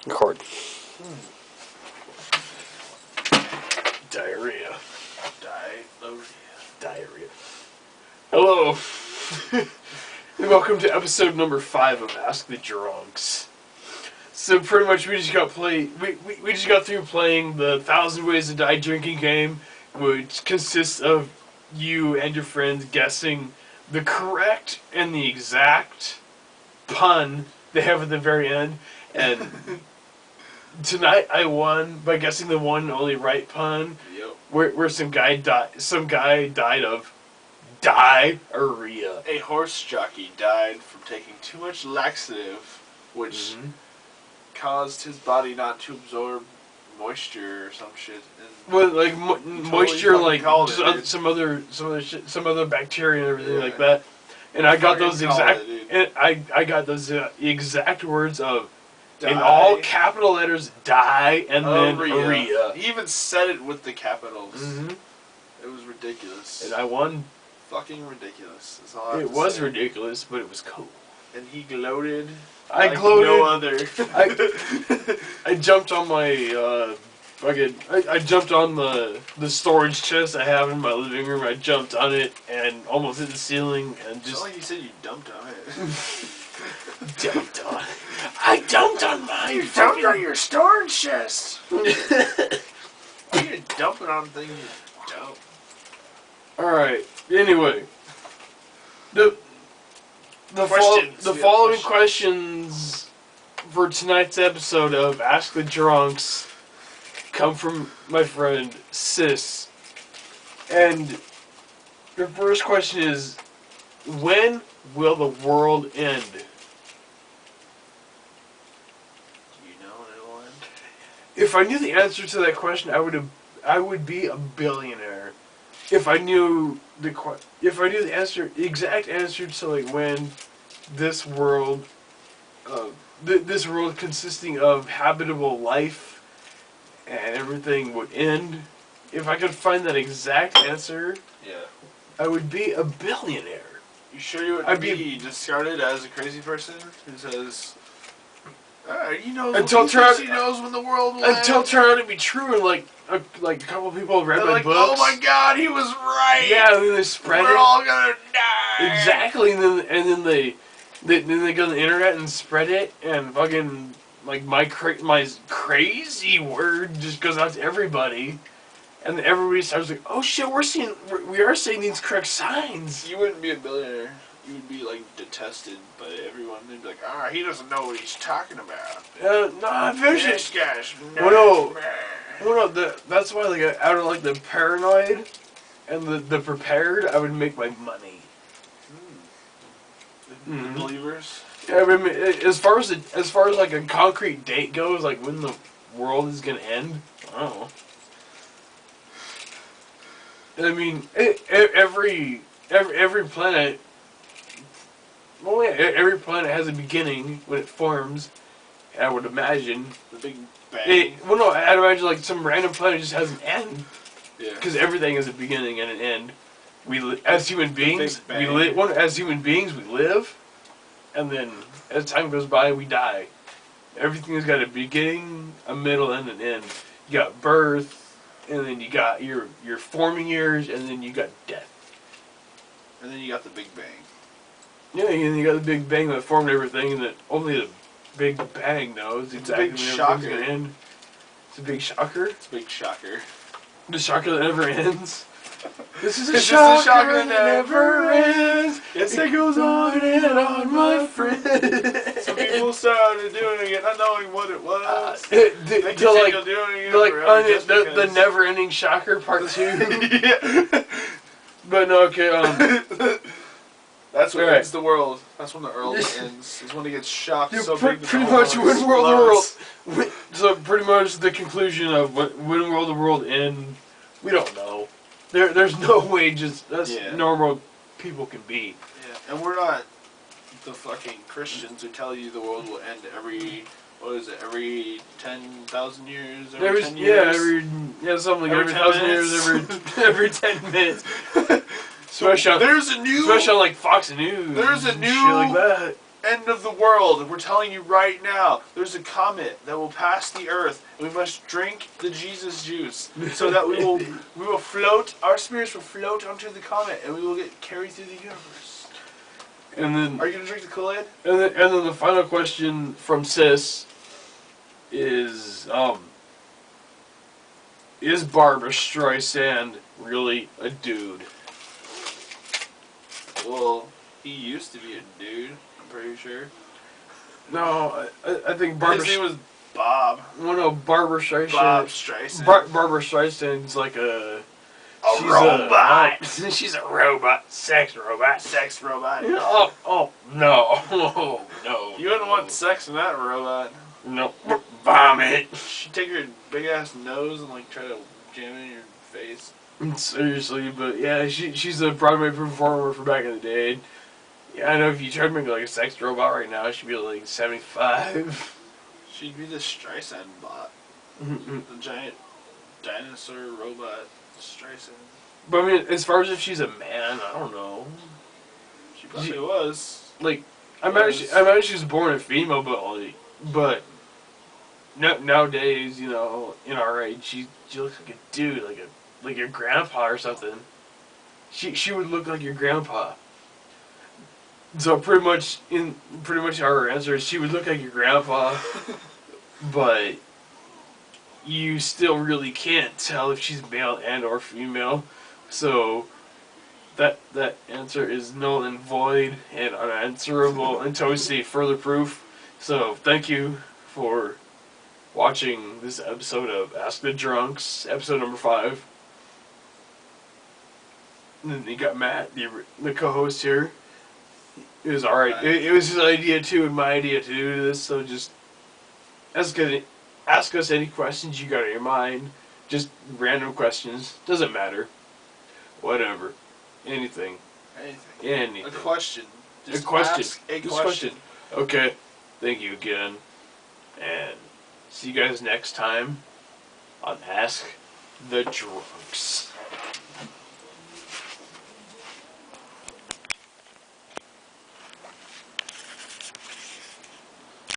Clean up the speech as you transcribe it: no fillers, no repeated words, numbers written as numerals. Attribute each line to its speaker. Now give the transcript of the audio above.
Speaker 1: Record. Diarrhea. Diarrhea. Hello. And welcome to episode number 5 of Ask the Drunks. So pretty much we just got through playing the 1,000 Ways to Die drinking game, which consists of you and your friends guessing the correct and the exact pun they have at the very end. And tonight I won by guessing the one and only right pun.
Speaker 2: Yep.
Speaker 1: Where some guy died of diarrhea.
Speaker 2: A horse jockey died from taking too much laxative, which caused his body not to absorb moisture or some shit. And
Speaker 1: well, like moisture, like some other bacteria and everything like that. And I got those exact, I got those exact words of, in all capital letters, die, and then urea.
Speaker 2: He even said it with the capitals.
Speaker 1: Mm-hmm.
Speaker 2: It was ridiculous.
Speaker 1: And I won.
Speaker 2: Fucking ridiculous. That's all I have
Speaker 1: It
Speaker 2: to
Speaker 1: was
Speaker 2: say.
Speaker 1: ridiculous, but it was cool.
Speaker 2: And he gloated.
Speaker 1: I gloated.
Speaker 2: No other.
Speaker 1: I jumped on my I jumped on the storage chest I have in my living room. I jumped on it and almost hit the ceiling and just.
Speaker 2: It's not like you said you dumped on it.
Speaker 1: Dumped on. I dumped on mine.
Speaker 2: You dumped on your storage chest. You're dumping on things you dump.
Speaker 1: Alright, anyway. The following questions for tonight's episode of Ask the Drunks come from my friend Sis. And the first question is, when will the world end? If I knew the answer to that question, I would be a billionaire. If I knew the exact answer to like when this world, this world consisting of habitable life and everything would end. If I could find that exact answer, I would be a billionaire.
Speaker 2: You sure you wouldn't be discarded as a crazy person who says? He knows he knows when the world will end.
Speaker 1: Until it turned out to be true, and like a couple of people read my books.
Speaker 2: Oh my God, he was right.
Speaker 1: Yeah, and then they spread it.
Speaker 2: We're all gonna die.
Speaker 1: Exactly, and then they go on the internet and spread it, and fucking like my crazy word just goes out to everybody, and then everybody starts like, oh shit, we are seeing these correct signs.
Speaker 2: You wouldn't be a billionaire. You would be like detested by everyone. They'd be like, he doesn't know what he's talking about.
Speaker 1: This
Speaker 2: guy's
Speaker 1: that's why, like, out of like the paranoid and the prepared, I would make my money.
Speaker 2: The believers.
Speaker 1: Yeah, I mean, as far as like a concrete date goes, like when the world is gonna end, I don't know. I mean, every planet. Well, yeah, every planet has a beginning when it forms. I would imagine
Speaker 2: the Big Bang.
Speaker 1: I'd imagine like some random planet just has an end.
Speaker 2: Yeah.
Speaker 1: Because everything has a beginning and an end. As human beings, we live. As human beings, we live, and then as time goes by, we die. Everything's got a beginning, a middle, and an end. You got birth, and then you got your forming years, and then you got death.
Speaker 2: And then you got the Big Bang.
Speaker 1: Yeah, and you got the Big Bang that formed everything, and that only the Big Bang knows exactly when everything's going to end. It's a big shocker.
Speaker 2: It's a big shocker.
Speaker 1: The shocker that never ends. This is a shocker that never ends.
Speaker 2: Yes,
Speaker 1: it goes on and on, my friend.
Speaker 2: Some people started doing it, not knowing what it was.
Speaker 1: They continue doing it. The never-ending shocker part 2.
Speaker 2: Yeah.
Speaker 1: But no, okay.
Speaker 2: That's what ends the world. That's when the world ends. It's when it gets shocked so big.
Speaker 1: Pretty much when world. So pretty much the conclusion of when will the world end? We don't know. There's no way normal people can be.
Speaker 2: Yeah, and we're not the fucking Christians who tell you the world will end every 10,000 years? Every 10 years?
Speaker 1: Something like every 1,000 years, every 10 minutes.
Speaker 2: Especially on like Fox News.
Speaker 1: There's a new
Speaker 2: shit like that. end of the world. We're telling you right now. There's a comet that will pass the Earth, and we must drink the Jesus juice so that we will float. Our spirits will float onto the comet, and we will get carried through the universe.
Speaker 1: And then,
Speaker 2: are you gonna drink the Kool-Aid?
Speaker 1: And then the final question from Sis is Barbara Streisand really a dude?
Speaker 2: Well, he used to be a dude. I'm pretty sure.
Speaker 1: No, I think Barbara.
Speaker 2: His name was Bob.
Speaker 1: Well, no, Barbara Streisand.
Speaker 2: Bob Streisand.
Speaker 1: Barbara Streisand's like she's
Speaker 2: robot.
Speaker 1: She's a robot. Sex robot.
Speaker 2: Sex robot.
Speaker 1: Oh no. Oh, no.
Speaker 2: You wouldn't want sex in that robot.
Speaker 1: No. Vomit.
Speaker 2: She'd take her big ass nose and like try to jam it in your face.
Speaker 1: Seriously, but yeah, she's a Broadway performer from back in the day. Yeah, I know if you tried to make like a sex robot right now, she'd be like 75.
Speaker 2: She'd be the Streisand bot.
Speaker 1: Mm-hmm.
Speaker 2: The giant dinosaur robot Streisand.
Speaker 1: But I mean, as far as if she's a man, I don't know.
Speaker 2: She probably was.
Speaker 1: Like, I imagine she was born a female, but nowadays, you know, in our age, she looks like a dude, like your grandpa or something. She would look like your grandpa. So pretty much our answer is she would look like your grandpa, but you still really can't tell if she's male and or female. So that answer is null and void and unanswerable until we see further proof. So thank you for watching this episode of Ask the Drunks, episode number 5. And then you got Matt, the co-host here. It was alright. It was his idea too, and my idea to do this. So just ask us any questions you got in your mind. Just random questions. Doesn't matter. Whatever. Anything. Anything.
Speaker 2: A question.
Speaker 1: Just a question.
Speaker 2: Ask a
Speaker 1: Just
Speaker 2: question.
Speaker 1: Okay. Thank you again. And see you guys next time on Ask the Drunks.